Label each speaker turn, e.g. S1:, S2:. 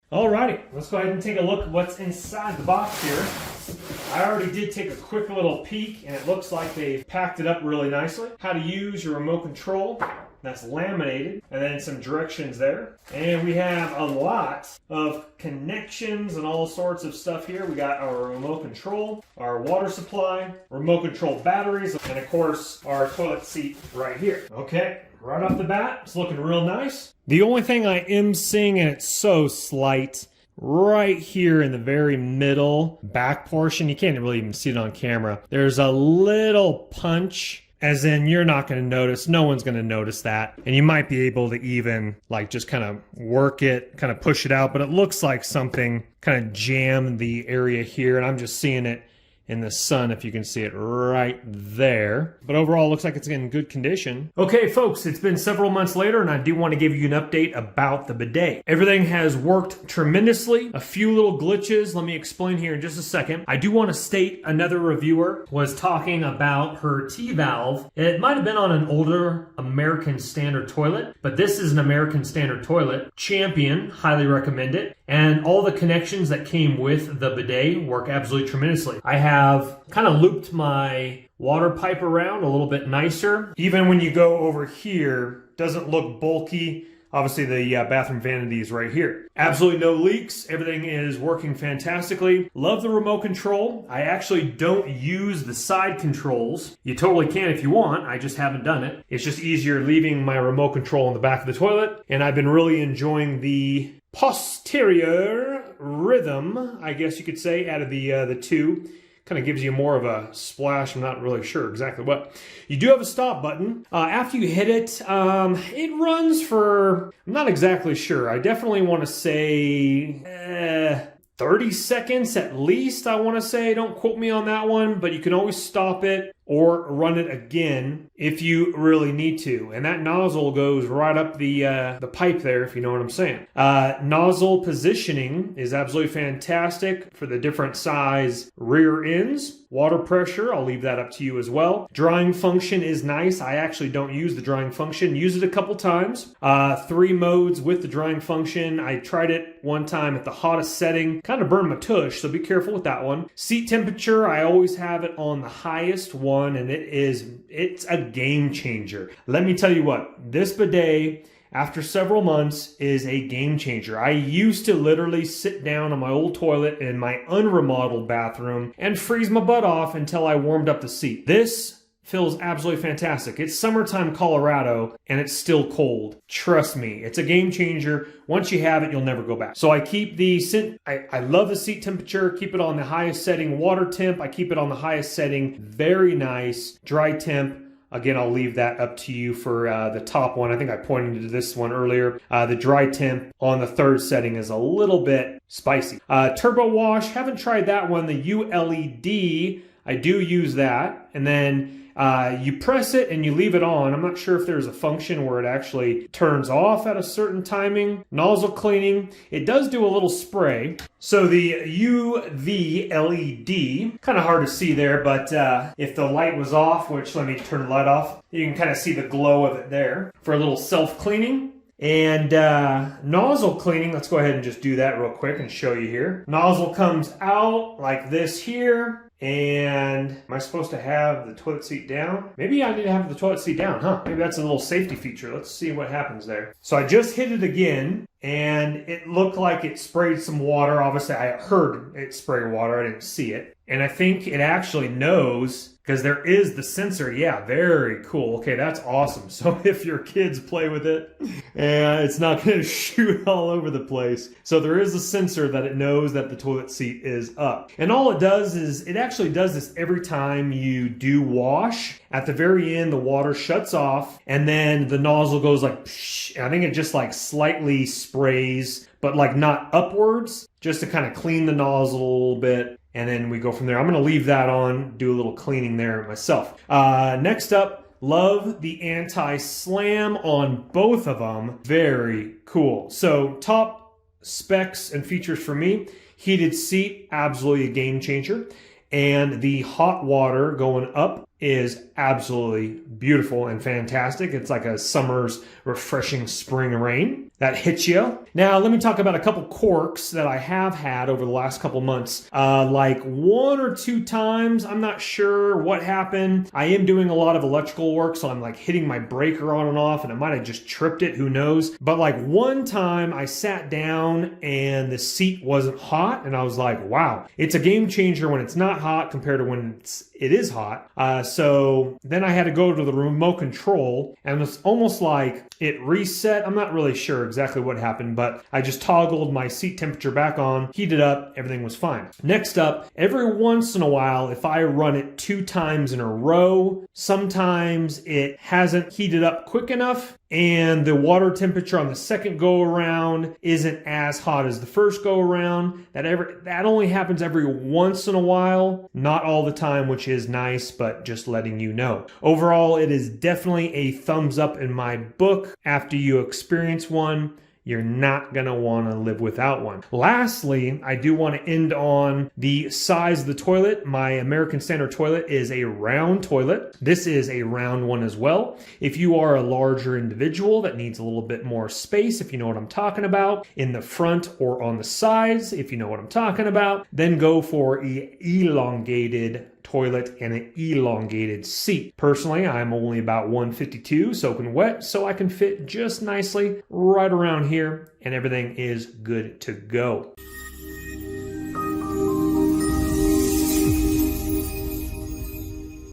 S1: Alrighty, let's go ahead and take a look at what's inside the box here. I already did take a quick little peek, and it looks like they've packed it up really nicely. How to use your remote control. That's laminated, and then some directions there. And we have a lot of connections and all sorts of stuff here. We got our remote control, our water supply, remote control batteries, and of course our toilet seat right here. Okay, right off the bat, it's looking real nice. The only thing I am seeing, and it's so slight, right here in the very middle back portion, you can't really even see it on camera, there's a little punch. As in, you're not going to notice, no one's going to notice that. And you might be able to even, like, just kind of work it, kind of push it out. But it looks like something kind of jammed the area here. And I'm just seeing it in the sun, if you can see it right there. But overall, it looks like it's in good condition. Okay, folks, it's been several months later, and I do want to give you an update about the bidet. Everything has worked tremendously. A few little glitches. Let me explain here in just a second. I do want to state another reviewer was talking about her T-valve. It might have been on an older American Standard toilet, but this is an American Standard toilet. Champion, highly recommend it. And all the connections that came with the bidet work absolutely tremendously. I have kind of looped my water pipe around a little bit nicer. Even when you go over here, doesn't look bulky. Obviously the bathroom vanity is right here. Absolutely no leaks. Everything is working fantastically. Love the remote control. I actually don't use the side controls. You totally can if you want. I just haven't done it. It's just easier leaving my remote control in the back of the toilet. And I've been really enjoying the posterior rhythm, I guess you could say, out of the two. Kind of gives you more of a splash. I'm not really sure exactly what. You do have a stop button. After you hit it, it runs for, I'm not exactly sure. I definitely want to say 30 seconds at least, I want to say. Don't quote me on that one, but you can always stop it or run it again if you really need to. And that nozzle goes right up the pipe there, if you know what I'm saying. Nozzle positioning is absolutely fantastic for the different size rear ends. Water pressure, I'll leave that up to you as well. Drying function is nice. I actually don't use the drying function. Use it a couple times. 3 modes with the drying function. I tried it one time at the hottest setting. Kind of burned my tush, so be careful with that one. Seat temperature, I always have it on the highest one, and it's a game changer. Let me tell you what, this bidet, after several months, is a game changer. I used to literally sit down on my old toilet in my unremodeled bathroom and freeze my butt off until I warmed up the seat. This feels absolutely fantastic. It's summertime Colorado and it's still cold. Trust me, it's a game changer. Once you have it, you'll never go back. So I keep I love the seat temperature, keep it on the highest setting. Water temp, I keep it on the highest setting. Very nice. Dry temp, again, I'll leave that up to you for the top one. I think I pointed to this one earlier. The dry temp on the 3rd setting is a little bit spicy. Turbo wash, haven't tried that one. The ULED, I do use that. And then you press it and you leave it on. I'm not sure if there's a function where it actually turns off at a certain timing. Nozzle cleaning, it does do a little spray. So the UV LED, kind of hard to see there, but if the light was off, which let me turn the light off, you can kind of see the glow of it there for a little self-cleaning. And nozzle cleaning, let's go ahead and just do that real quick and show you here. Nozzle comes out like this here. And am I supposed to have the toilet seat down? Maybe I need to have the toilet seat down, huh? Maybe that's a little safety feature. Let's see what happens there. So I just hit it again, and it looked like it sprayed some water. Obviously, I heard it spray water. I didn't see it. And I think it actually knows, because there is the sensor. Yeah, very cool. Okay, that's awesome. So if your kids play with it, it's not going to shoot all over the place. So there is a sensor that it knows that the toilet seat is up. And all it does is, it actually does this every time you do wash. At the very end, the water shuts off, and then the nozzle goes like, psh, and I think it just like slightly sprays, but like not upwards, just to kind of clean the nozzle a little bit. And then we go from there. I'm going to leave that on, do a little cleaning there myself. Next up, love the anti-slam on both of them. Very cool. So top specs and features for me, heated seat, absolutely a game changer. And the hot water going up is absolutely beautiful and fantastic. It's like a summer's refreshing spring rain that hits you. Now, let me talk about a couple quirks that I have had over the last couple months. Like 1 or 2 times, I'm not sure what happened. I am doing a lot of electrical work, so I'm like hitting my breaker on and off, and it might have just tripped it, who knows. But like one time I sat down and the seat wasn't hot, and I was like, wow, it's a game changer when it's not hot compared to when it is hot. So then I had to go to the remote control, and it's almost like it reset. I'm not really sure exactly what happened, but I just toggled my seat temperature back on, heated up, everything was fine. Next up, every once in a while, if I run it 2 times in a row, sometimes it hasn't heated up quick enough, and the water temperature on the second go around isn't as hot as the first go around. That only happens every once in a while, not all the time, which is nice, but just letting you know. Overall, it is definitely a thumbs up in my book. After you experience one, you're not going to want to live without one. Lastly, I do want to end on the size of the toilet. My American Standard toilet is a round toilet. This is a round one as well. If you are a larger individual that needs a little bit more space, if you know what I'm talking about, in the front or on the sides, if you know what I'm talking about, then go for an elongated toilet and an elongated seat. Personally, I'm only about 152 soaking wet, so I can fit just nicely right around here, and everything is good to go.